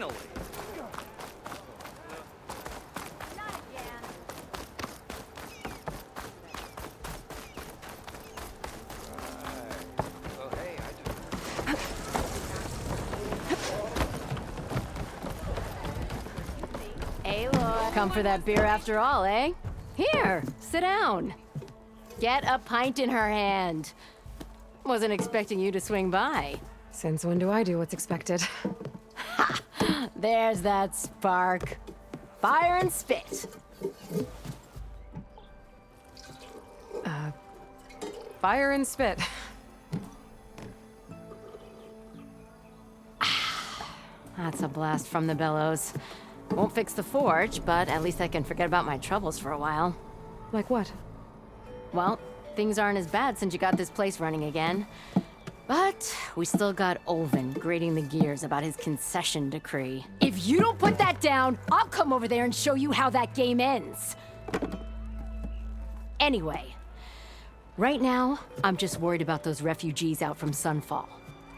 Finally! Not again. Oh, hey, I do. Aloy. Come for that beer after all, eh? Here, sit down. Get a pint in her hand. Wasn't expecting you to swing by. Since when do I do what's expected? There's that spark. Fire and spit. Fire and spit. That's a blast from the bellows. Won't fix the forge, but at least I can forget about my troubles for a while. Like what? Well, things aren't as bad since you got this place running again. But we still got Olvin grating the gears about his concession decree. If you don't put that down, I'll come over there and show you how that game ends. Anyway, right now, I'm just worried about those refugees out from Sunfall.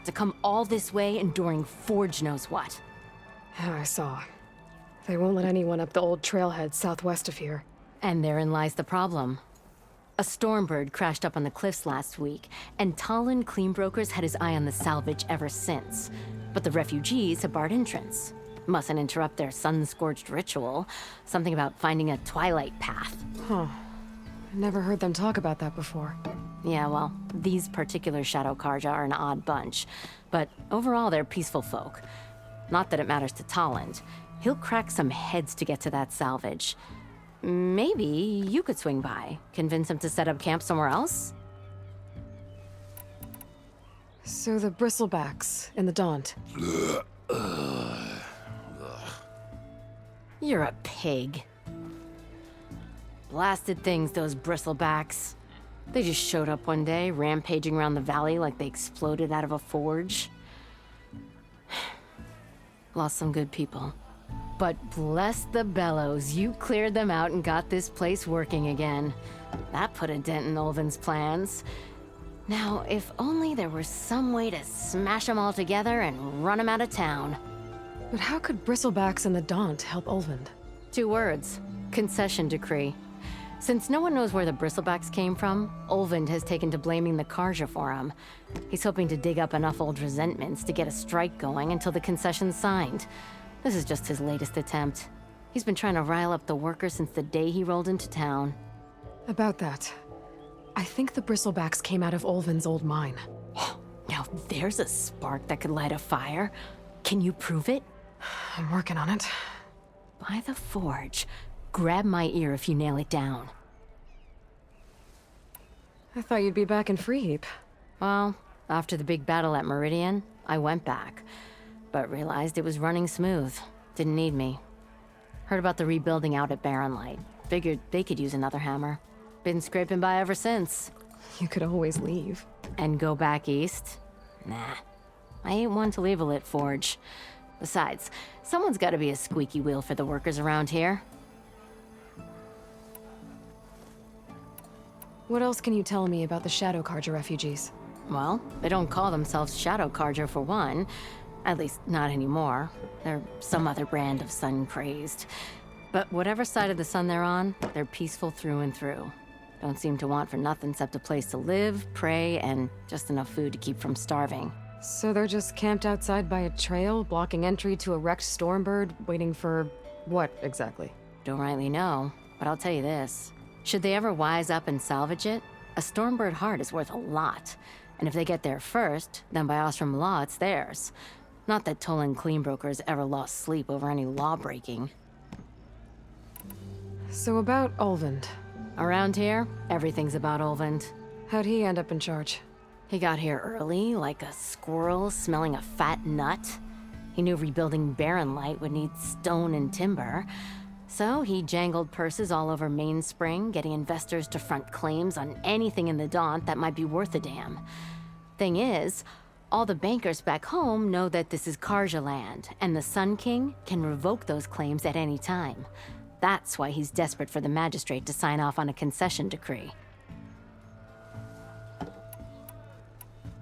To come all this way enduring Forge knows what. I saw. They won't let anyone up the old trailhead southwest of here. And therein lies the problem. A Stormbird crashed up on the cliffs last week, and Talon Cleanbrokers had his eye on the salvage ever since. But the refugees have barred entrance. Mustn't interrupt their sun-scorched ritual. Something about finding a twilight path. Huh. I never heard them talk about that before. Yeah, well, these particular Shadow Karja are an odd bunch. But overall, they're peaceful folk. Not that it matters to Talon. He'll crack some heads to get to that salvage. Maybe you could swing by, convince him to set up camp somewhere else? So the bristlebacks in the Daunt. You're a pig. Blasted things, those bristlebacks. They just showed up one day, rampaging around the valley like they exploded out of a forge. Lost some good people. But bless the bellows, you cleared them out and got this place working again. That put a dent in Olvin's plans. Now, if only there were some way to smash them all together and run them out of town. But how could bristlebacks in the Daunt help Olvind? 2 words. Concession decree. Since no one knows where the bristlebacks came from, Olvind has taken to blaming the Karja for them. He's hoping to dig up enough old resentments to get a strike going until the concession's signed. This is just his latest attempt. He's been trying to rile up the workers since the day he rolled into town. About that, I think the bristlebacks came out of Olvin's old mine. Now there's a spark that could light a fire. Can you prove it? I'm working on it. By the forge. Grab my ear if you nail it down. I thought you'd be back in Freeheap. Well, after the big battle at Meridian, I went back. But realized it was running smooth. Didn't need me. Heard about the rebuilding out at Barren Light. Figured they could use another hammer. Been scraping by ever since. You could always leave. And go back east? Nah. I ain't one to leave a lit forge. Besides, someone's gotta be a squeaky wheel for the workers around here. What else can you tell me about the Shadow Karja refugees? Well, they don't call themselves Shadow Karja for one. At least, not anymore. They're some other brand of sun-crazed. But whatever side of the sun they're on, they're peaceful through and through. Don't seem to want for nothing except a place to live, pray, and just enough food to keep from starving. So they're just camped outside by a trail, blocking entry to a wrecked Stormbird, waiting for... what, exactly? Don't rightly know, but I'll tell you this. Should they ever wise up and salvage it, a Stormbird heart is worth a lot. And if they get there first, then by Ostrom law, it's theirs. Not that Tolan Cleanbrokers ever lost sleep over any law-breaking. So about Olvind. Around here, everything's about Olvind. How'd he end up in charge? He got here early, like a squirrel smelling a fat nut. He knew rebuilding Barren Light would need stone and timber. So he jangled purses all over Mainspring, getting investors to front claims on anything in the Daunt that might be worth a damn. Thing is, all the bankers back home know that this is Karja land, and the Sun King can revoke those claims at any time. That's why he's desperate for the magistrate to sign off on a concession decree.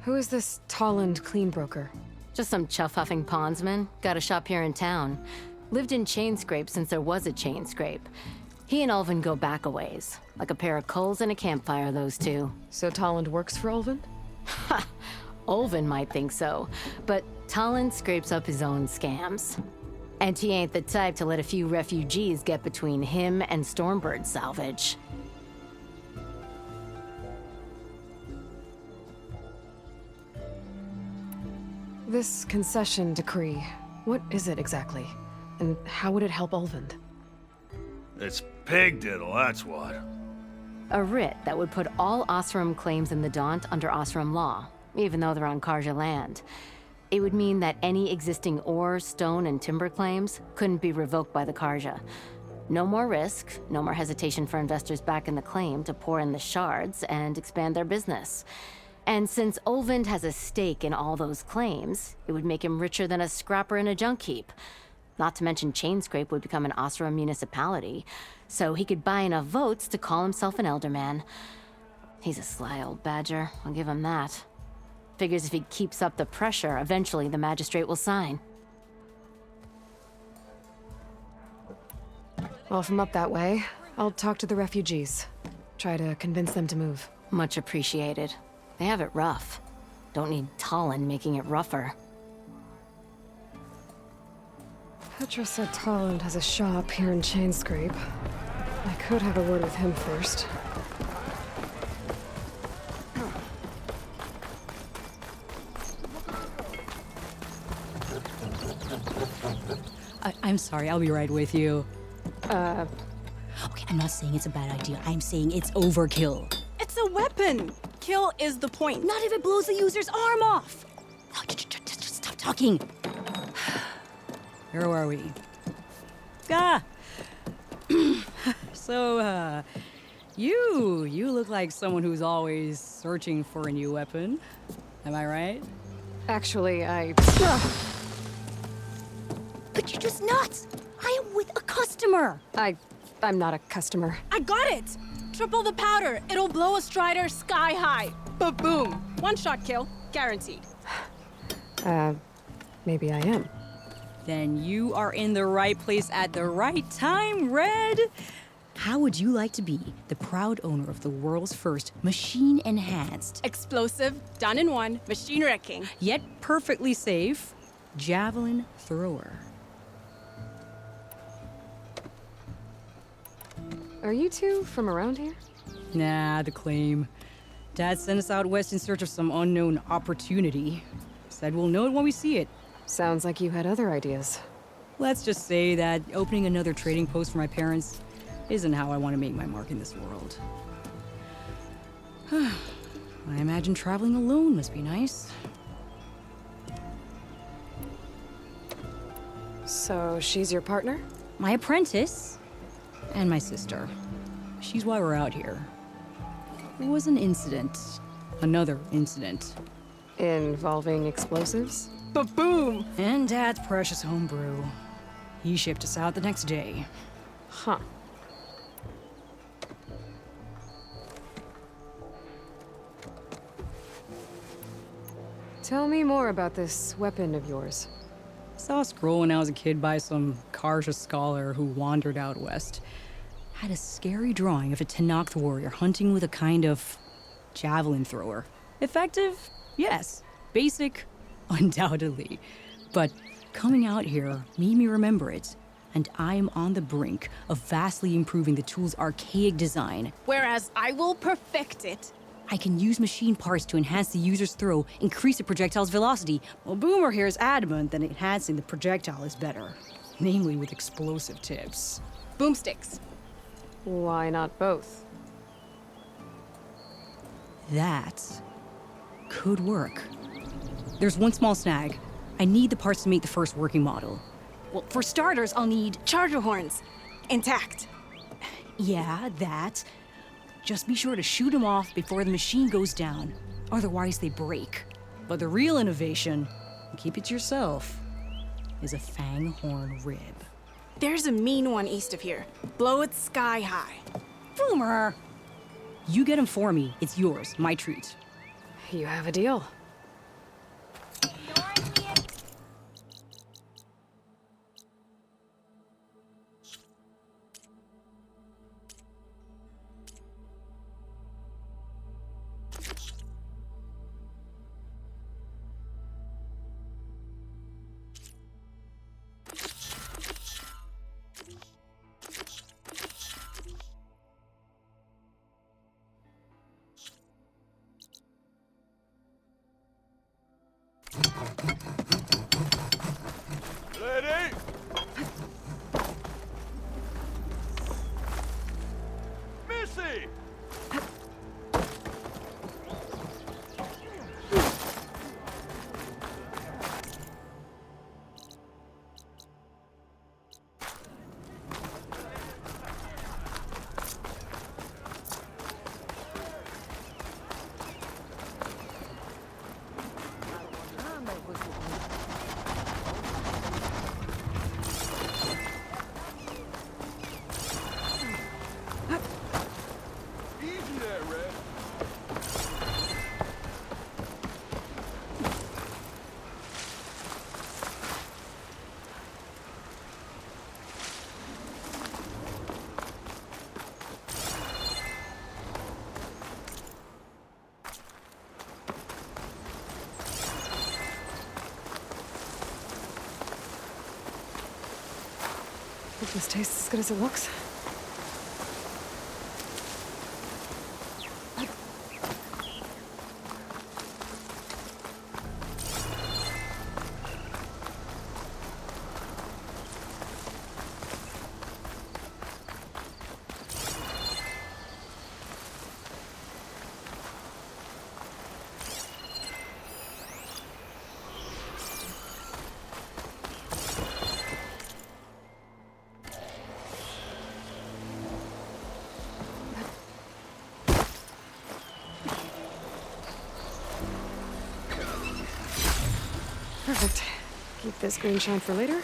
Who is this Tolland Cleanbroker? Just some chuff-huffing pondsman. Got a shop here in town. Lived in Chainscrape since there was a Chainscrape. He and Ulvin go back a ways. Like a pair of coals and a campfire, those two. So Tolland works for Ulvin? Ha! Ulvin might think so, but Tolland scrapes up his own scams. And he ain't the type to let a few refugees get between him and Stormbird salvage. This concession decree, what is it exactly? And how would it help Ulvin? It's pig diddle, that's what. A writ that would put all Osram claims in the Daunt under Osram law, even though they're on Karja land. It would mean that any existing ore, stone, and timber claims couldn't be revoked by the Karja. No more risk, no more hesitation for investors back in the claim to pour in the shards and expand their business. And since Ulvin has a stake in all those claims, it would make him richer than a scrapper in a junk heap. Not to mention Chainscrape would become an Osram municipality, so he could buy enough votes to call himself an Elderman. He's a sly old badger, I'll give him that. Figures if he keeps up the pressure, eventually the magistrate will sign. Well, if I'm up that way, I'll talk to the refugees. Try to convince them to move. Much appreciated. They have it rough. Don't need Tolland making it rougher. Petra said Tolland has a shop here in Chainscrape. I could have a word with him first. I'm sorry, I'll be right with you. Okay, I'm not saying it's a bad idea. I'm saying it's overkill. It's a weapon. Kill is the point. Not if it blows the user's arm off. Oh, just stop talking. Where are we? So, you look like someone who's always searching for a new weapon. Am I right? Actually, But you're just nuts. I am with a customer. I'm not a customer. I got it. Triple the powder. It'll blow a Strider sky high. Ba-boom. One shot kill. Guaranteed. Maybe I am. Then you are in the right place at the right time, Red. How would you like to be the proud owner of the world's first machine-enhanced, Explosive, done in one, machine wrecking. Yet perfectly safe, javelin thrower. Are you two from around here? Nah, the claim. Dad sent us out west in search of some unknown opportunity. Said we'll know it when we see it. Sounds like you had other ideas. Let's just say that opening another trading post for my parents isn't how I want to make my mark in this world. I imagine traveling alone must be nice. So she's your partner? My apprentice and my sister. She's why we're out here. It was an incident. Another incident. Involving explosives? Ba-boom. And Dad's precious homebrew. He shipped us out the next day. Huh. Tell me more about this weapon of yours. Saw a scroll when I was a kid by some Karja scholar who wandered out west. Had a scary drawing of a Tenakth warrior hunting with a kind of javelin thrower. Effective? Yes. Basic? Undoubtedly. But coming out here made me remember it. And I am on the brink of vastly improving the tool's archaic design. Whereas I will perfect it. I can use machine parts to enhance the user's throw, increase the projectile's velocity. Well, Boomer here is adamant that enhancing the projectile is better. Namely with explosive tips. Boomsticks. Why not both? That could work. There's one small snag. I need the parts to make the first working model. Well, for starters, I'll need charger horns. Intact. Yeah, that. Just be sure to shoot them off before the machine goes down. Otherwise, they break. But the real innovation, and keep it to yourself, is a fang horn rib. There's a mean one east of here. Blow it sky high. Boomer! You get him for me. It's yours. My treat. You have a deal. Hope this tastes as good as it looks. Perfect. Keep this green shine for later.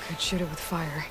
Could shoot it with fire.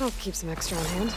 I'll keep some extra on hand.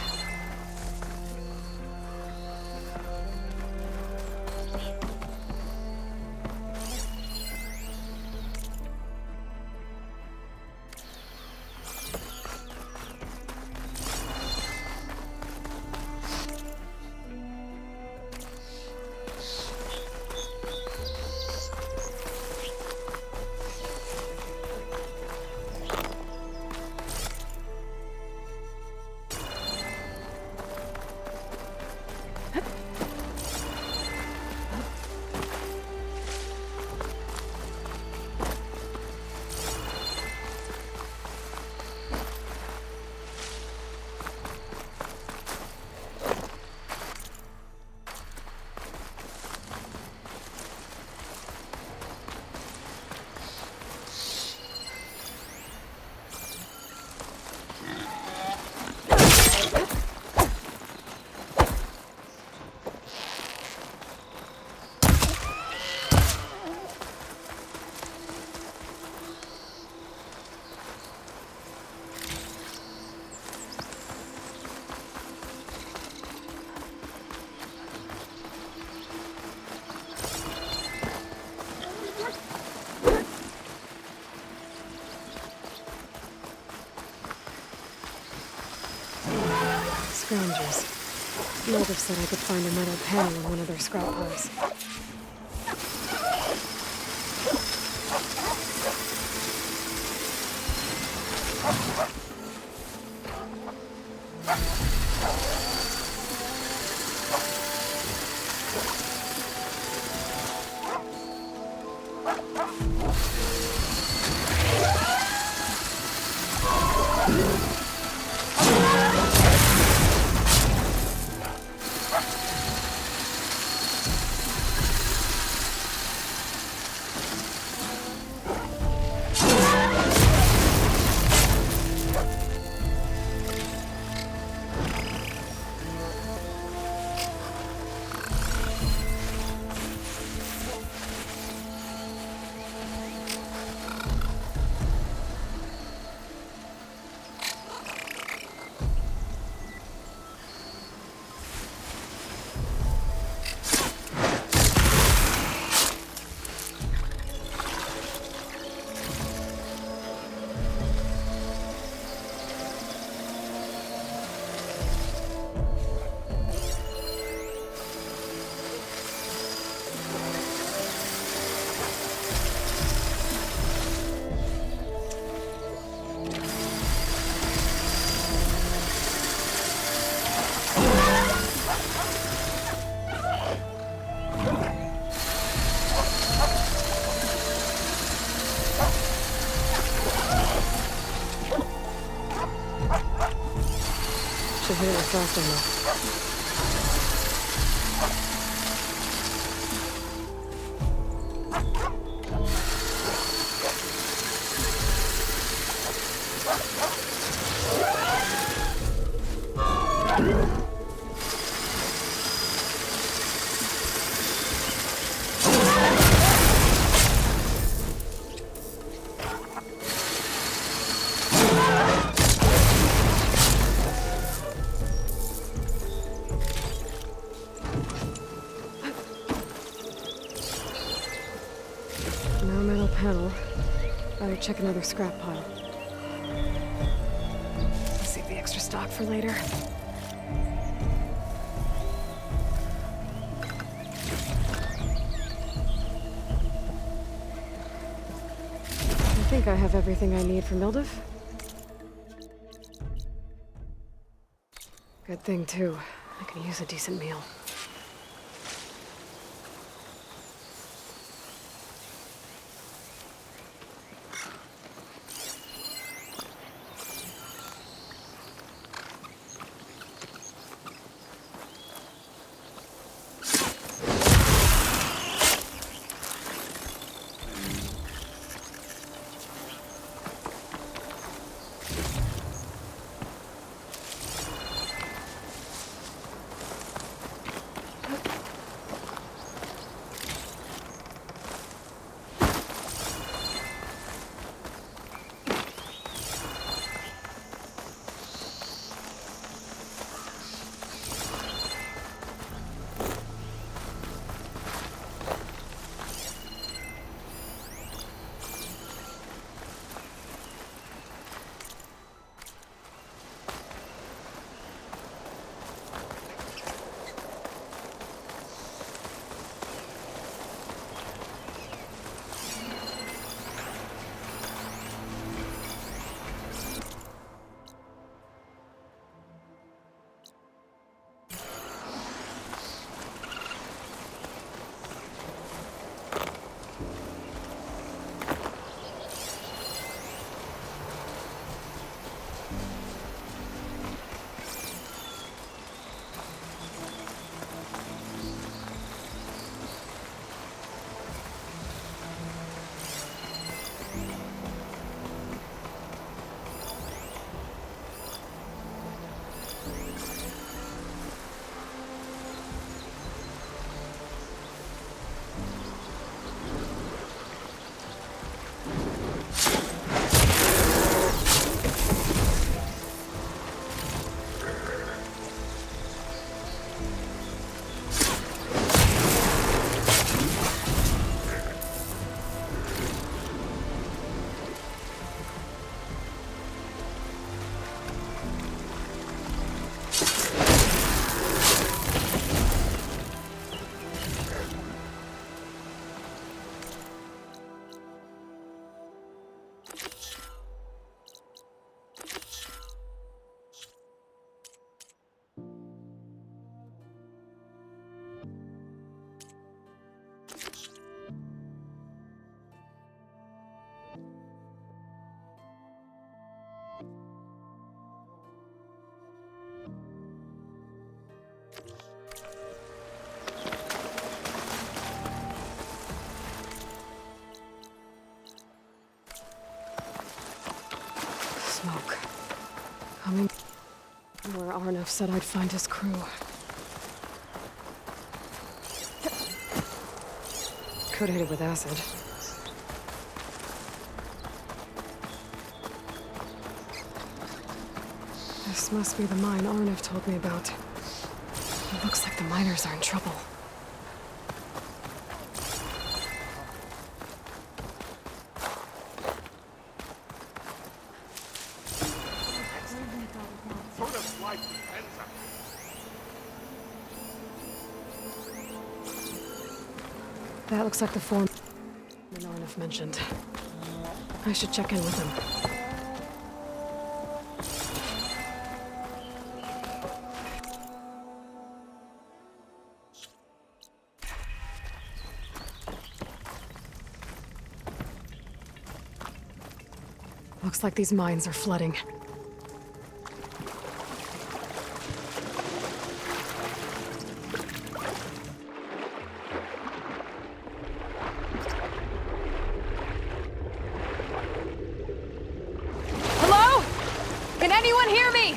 scroungers. Motive said I could find a metal panel in one of their scrap piles. Should hit it with frost ammo. No metal panel. Better check another scrap pile. Save the extra stock for later. I think I have everything I need for Mildiv. Good thing, too. I could use a decent meal. Where Arnav said I'd find his crew. Could hit it with acid. This must be the mine Arnav told me about. It looks like the miners are in trouble. That looks like the form Arnav mentioned. I should check in with him. Looks like these mines are flooding. Hello? Can anyone hear me?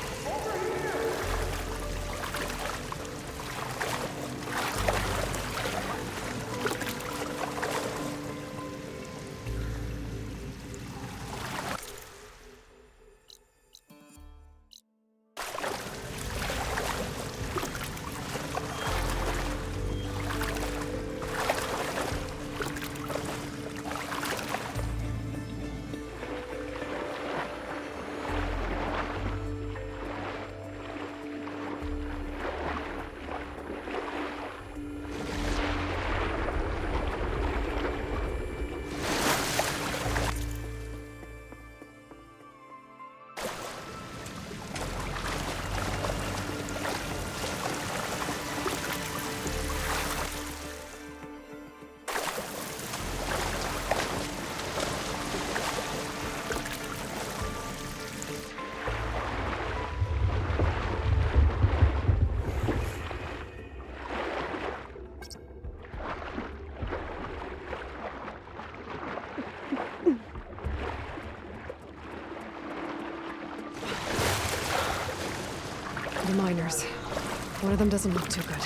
The miners. One of them doesn't look too good.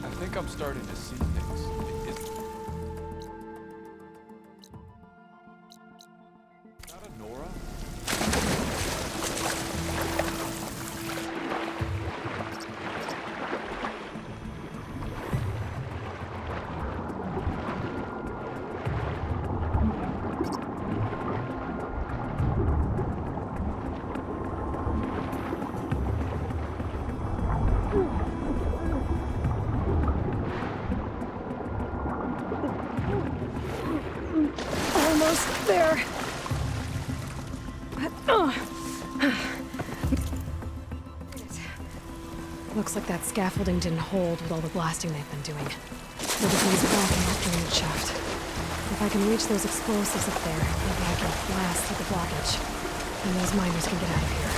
I think I'm starting to see things. Is that a Nora? Almost there. Looks like that scaffolding didn't hold with all the blasting they've been doing. So the bees blocking that drainage shaft. If I can reach those explosives up there, maybe I can blast through the blockage. And those miners can get out of here.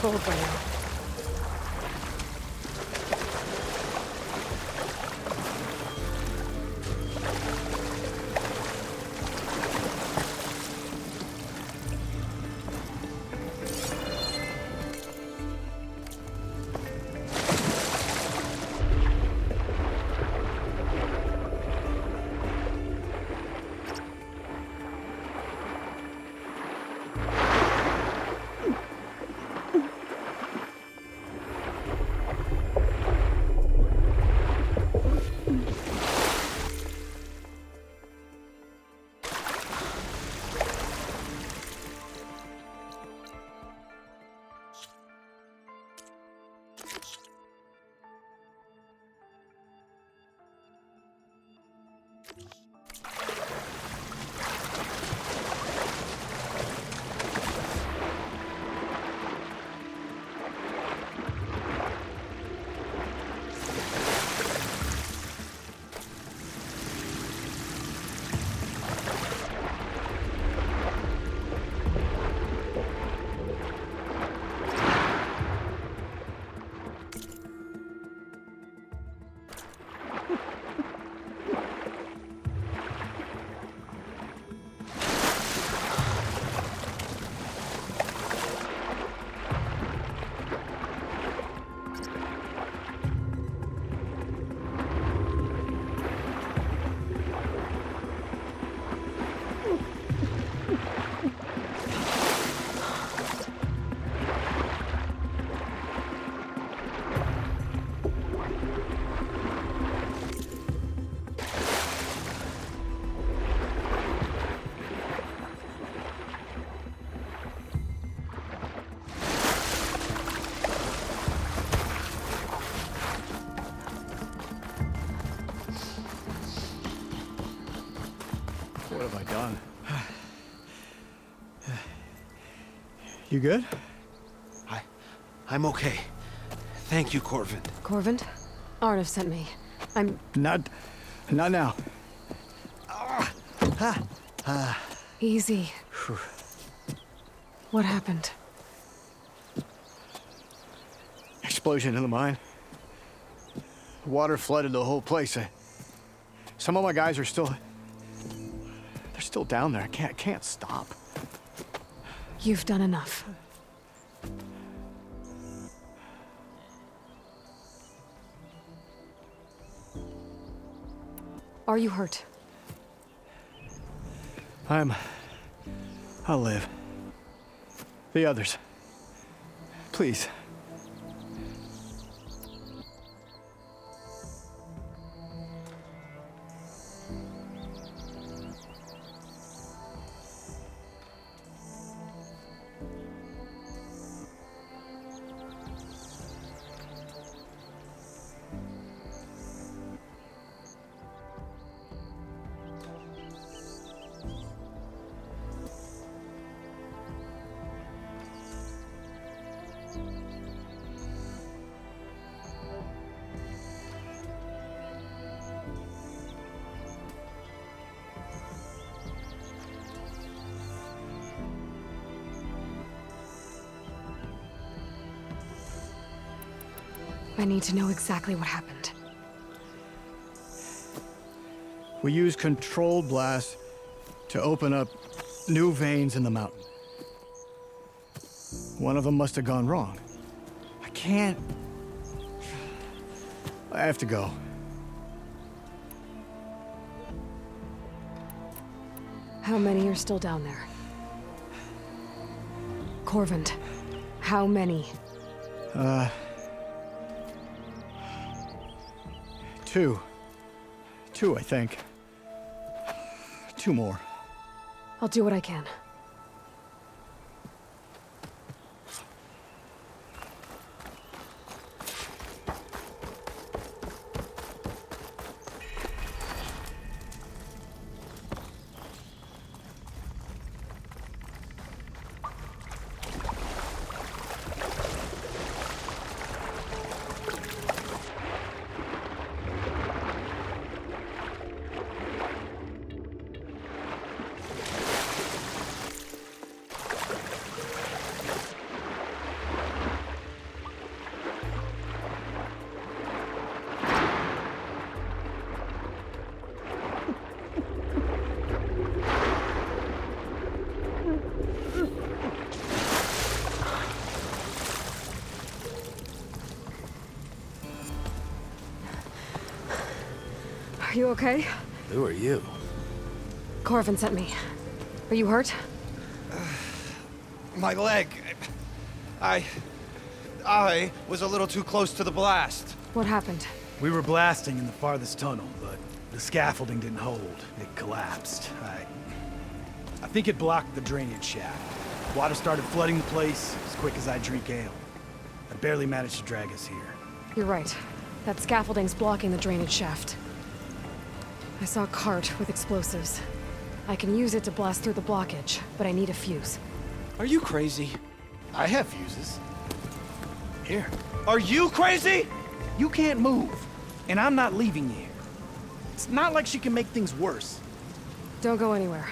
cold by now. What have I done? You good? I'm okay. Thank you, Corvin. Corvin? Arnav sent me. Not now. Easy. What happened? Explosion in the mine. Water flooded the whole place. Some of my guys are still... They're still down there. I can't stop. You've done enough. Are you hurt? I'll live. The others. Please. I need to know exactly what happened. We used controlled blasts to open up new veins in the mountain. One of them must have gone wrong. I have to go. How many are still down there? Corvin, how many? Two, I think. 2 more. I'll do what I can. You okay? Who are you? Corvin sent me. Are you hurt? My leg. I was a little too close to the blast. What happened? We were blasting in the farthest tunnel, but the scaffolding didn't hold. It collapsed. I think it blocked the drainage shaft. Water started flooding the place as quick as I drink ale. I barely managed to drag us here. You're right. That scaffolding's blocking the drainage shaft. I saw a cart with explosives. I can use it to blast through the blockage, but I need a fuse. Are you crazy? I have fuses. Here. Are you crazy? You can't move, and I'm not leaving you here. It's not like she can make things worse. Don't go anywhere.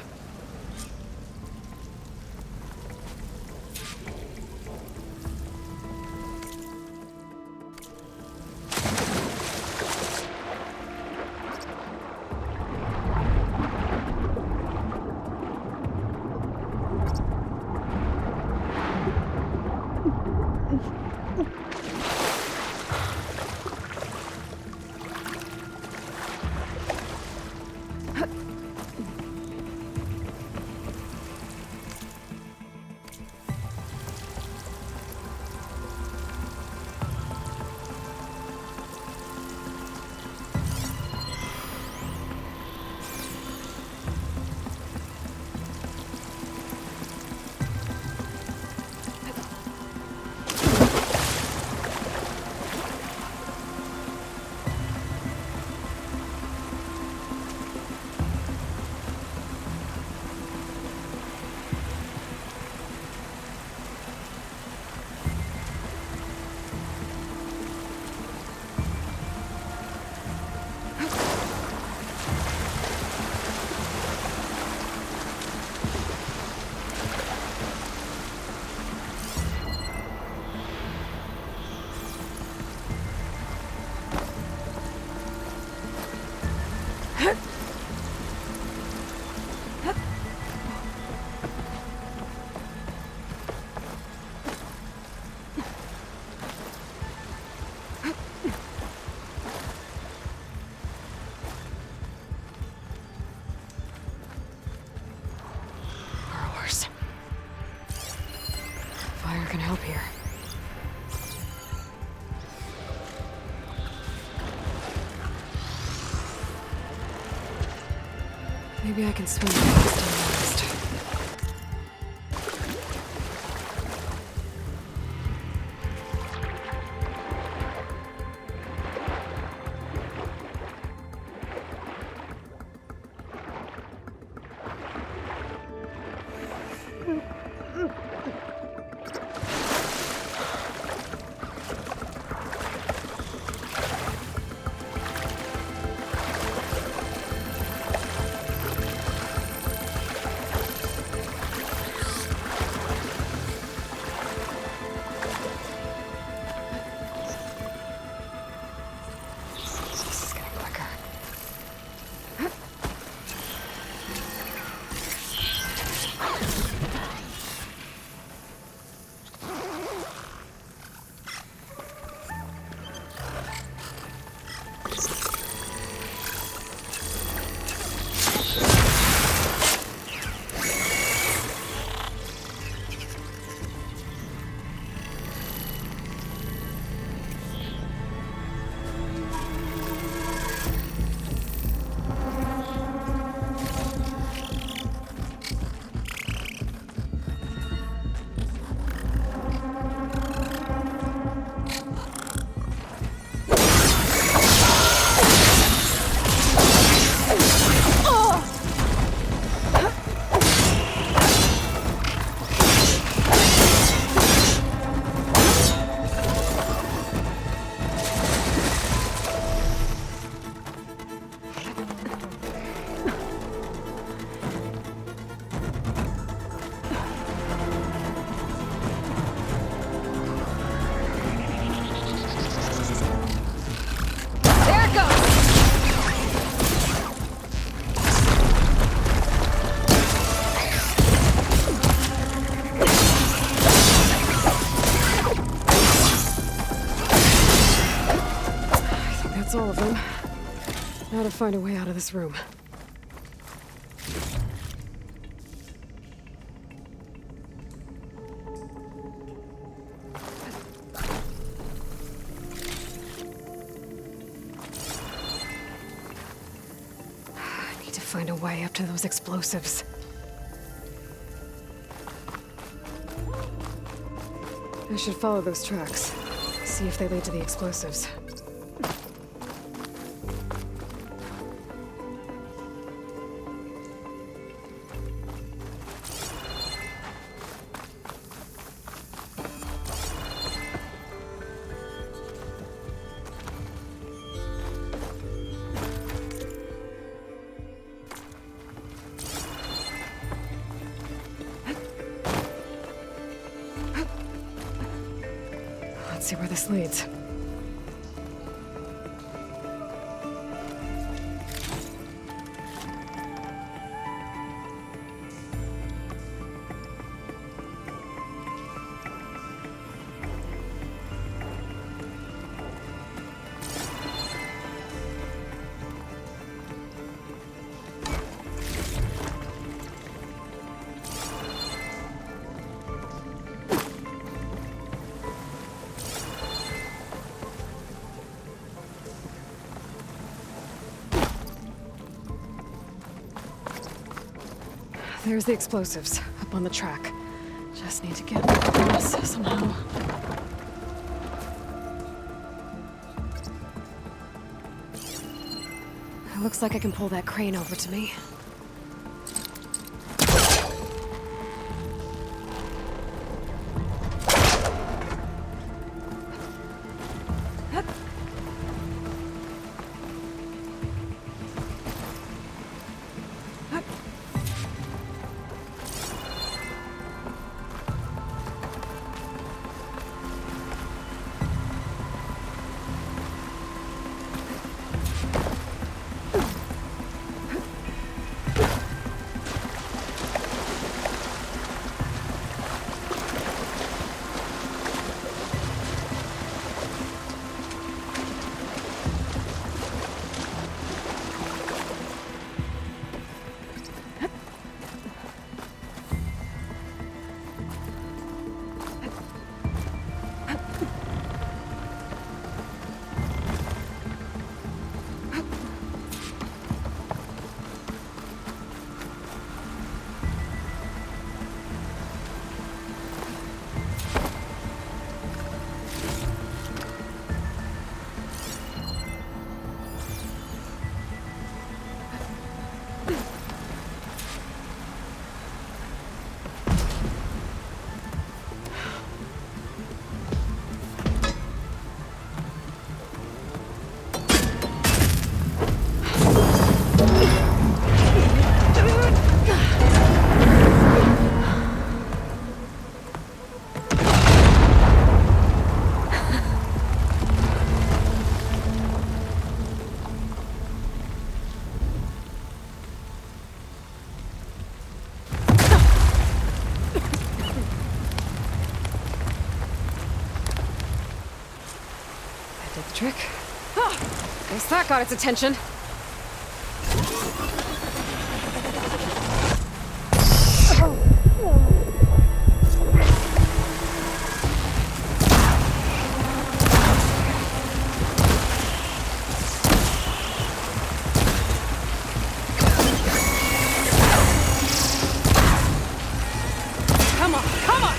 Fire can help here. Maybe I can swim past him last. Gotta find a way out of this room. I need to find a way up to those explosives. I should follow those tracks. See if they lead to the explosives. Let's see where this leads. There's the explosives, up on the track. Just need to get this somehow. It looks like I can pull that crane over to me. Trick. Oh, guess that got its attention. Come on, come on!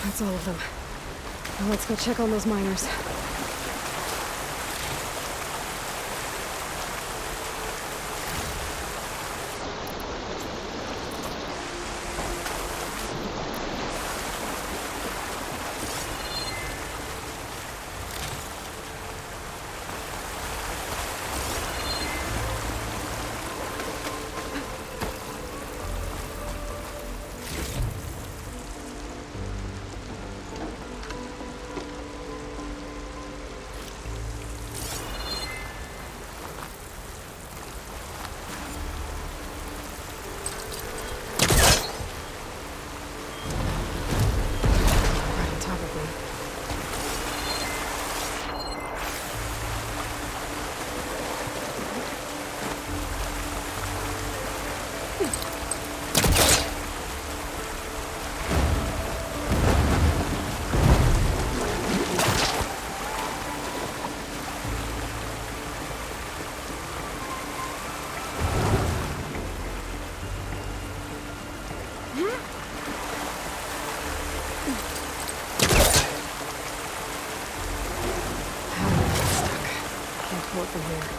That's all of them. Now let's go check on those miners. Pull it from here.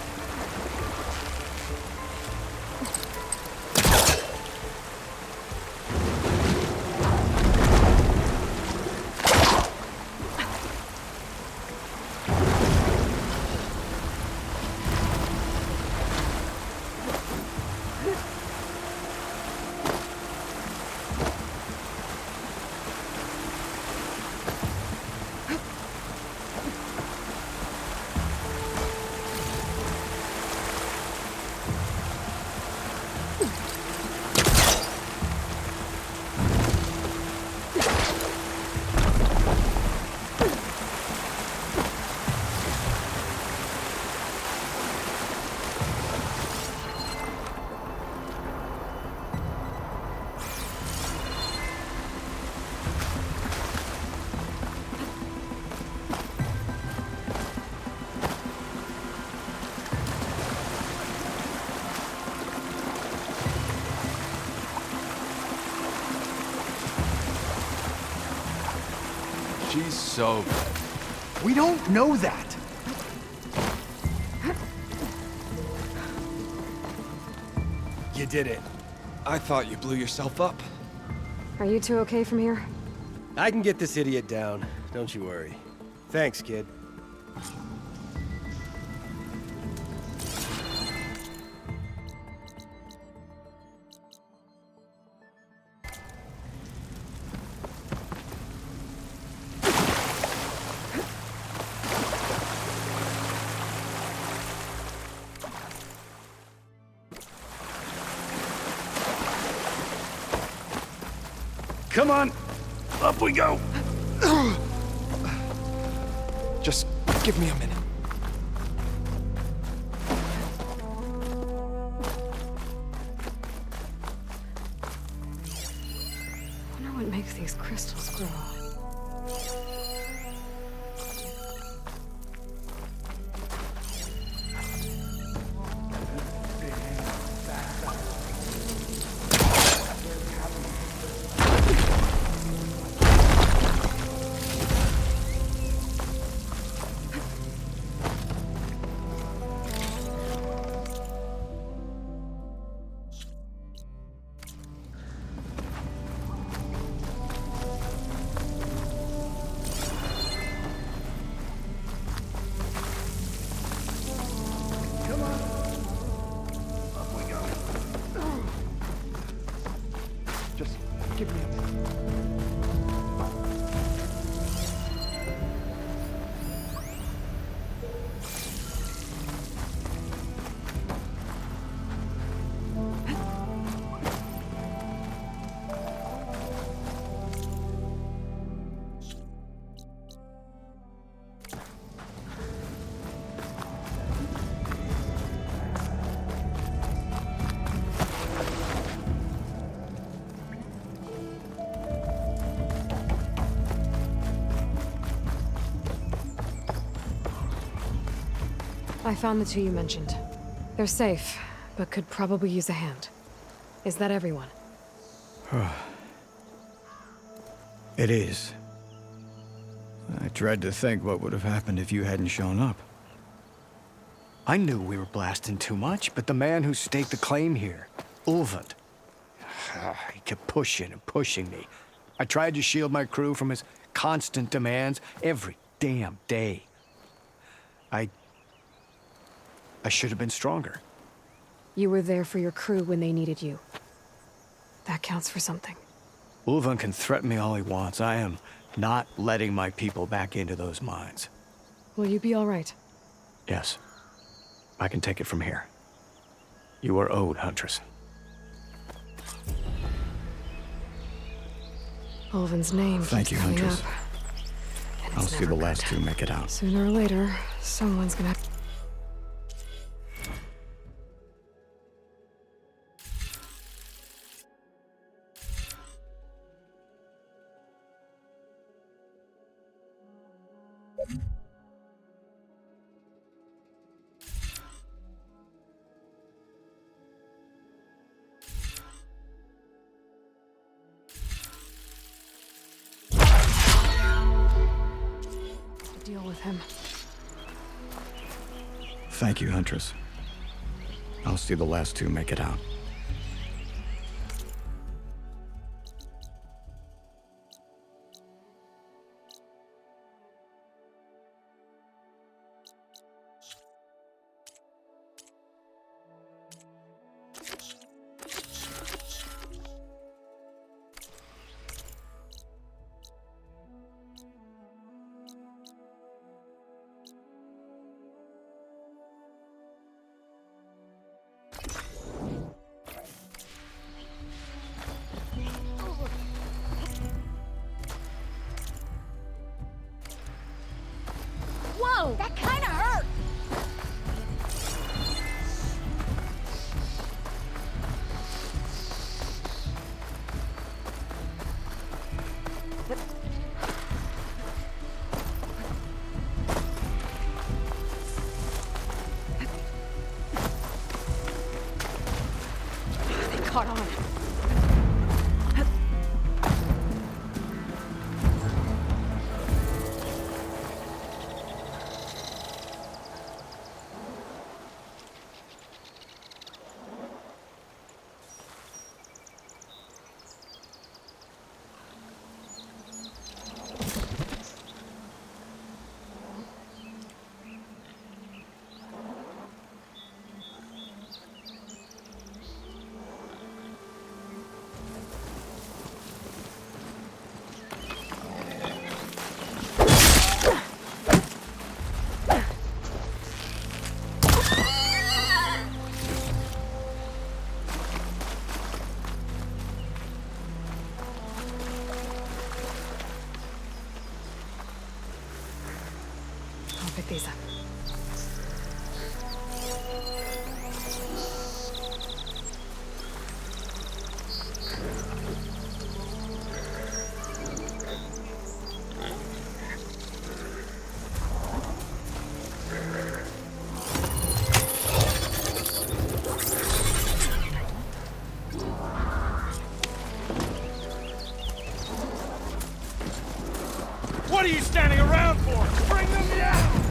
She's so good. We don't know that. You did it. I thought you blew yourself up. Are you two okay from here? I can get this idiot down. Don't you worry. Thanks, kid. Come on, up we go. Just give me a minute. I wonder what makes these crystals grow. Just give me a minute. I found the two you mentioned. They're safe, but could probably use a hand. Is that everyone? It is. I dread to think what would have happened if you hadn't shown up. I knew we were blasting too much, but the man who staked the claim here, Ulvund, he kept pushing and pushing me. I tried to shield my crew from his constant demands every damn day. I should have been stronger. You were there for your crew when they needed you. That counts for something. Ulvund can threaten me all he wants. I am not letting my people back into those mines. Will you be all right? Yes. I can take it from here. You are owed, Huntress. Ulvund's name Thank keeps you, coming Huntress. up, and I'll it's see never the last good. two make it out. Sooner or later, someone's gonna... deal with him. Thank you, Huntress. I'll see the last two make it out. Whoa! That kinda hurt! They caught on. I'll pick these up. What are you standing around for? Bring them down!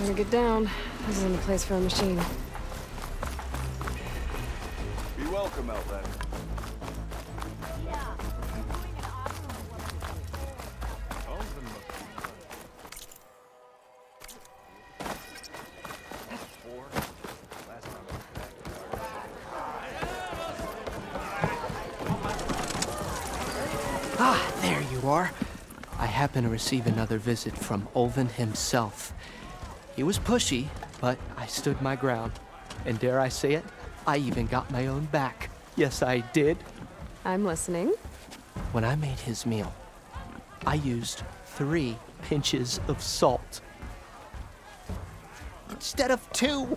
Better get down. This isn't the place for a machine. Be welcome, Outlander. Ah, there you are. I happen to receive another visit from Ulvin himself. He was pushy, but I stood my ground. And dare I say it, I even got my own back. Yes, I did. I'm listening. When I made his meal, I used 3 pinches of salt. Instead of 2.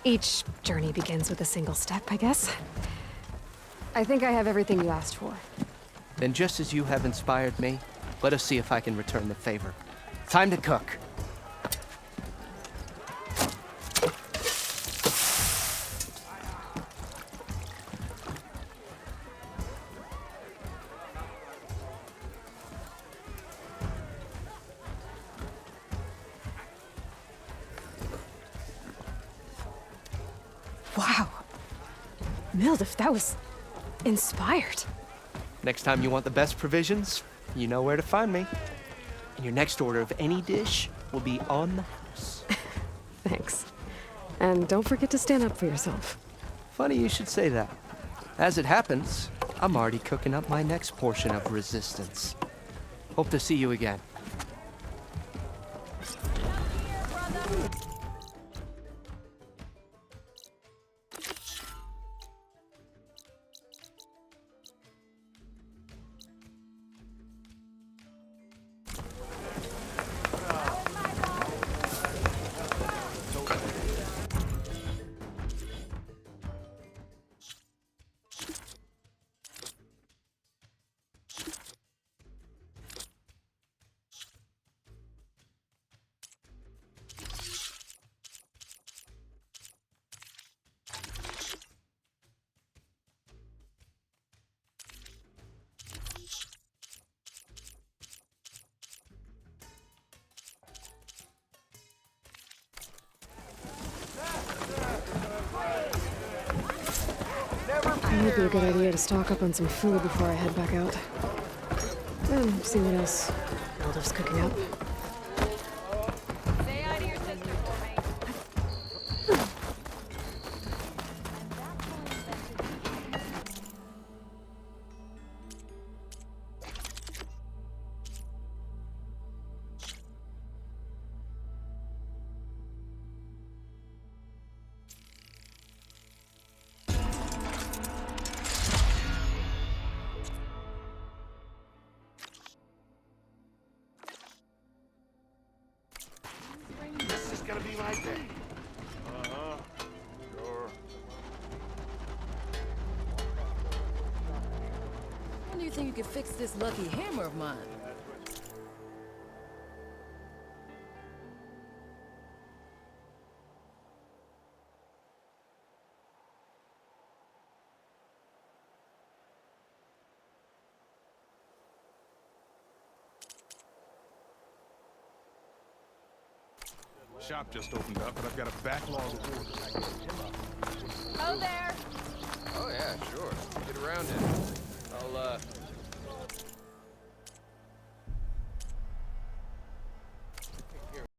Each journey begins with a single step, I guess. I think I have everything you asked for. Then just as you have inspired me, let us see if I can return the favor. Time to cook. Wow. Mildif, that was inspired. Next time you want the best provisions, you know where to find me. And your next order of any dish will be on the house. Thanks. And don't forget to stand up for yourself. Funny you should say that. As it happens, I'm already cooking up my next portion of resistance. Hope to see you again. It might be a good idea to stock up on some food before I head back out. And see what else Mildif's cooking up. Say hi to your sister for me. This is gonna be my day. Sure. When do you think you could fix this lucky hammer of mine? Shop just opened up, but I've got a backlog of orders. Oh, there. Oh yeah, sure. Get around it. I'll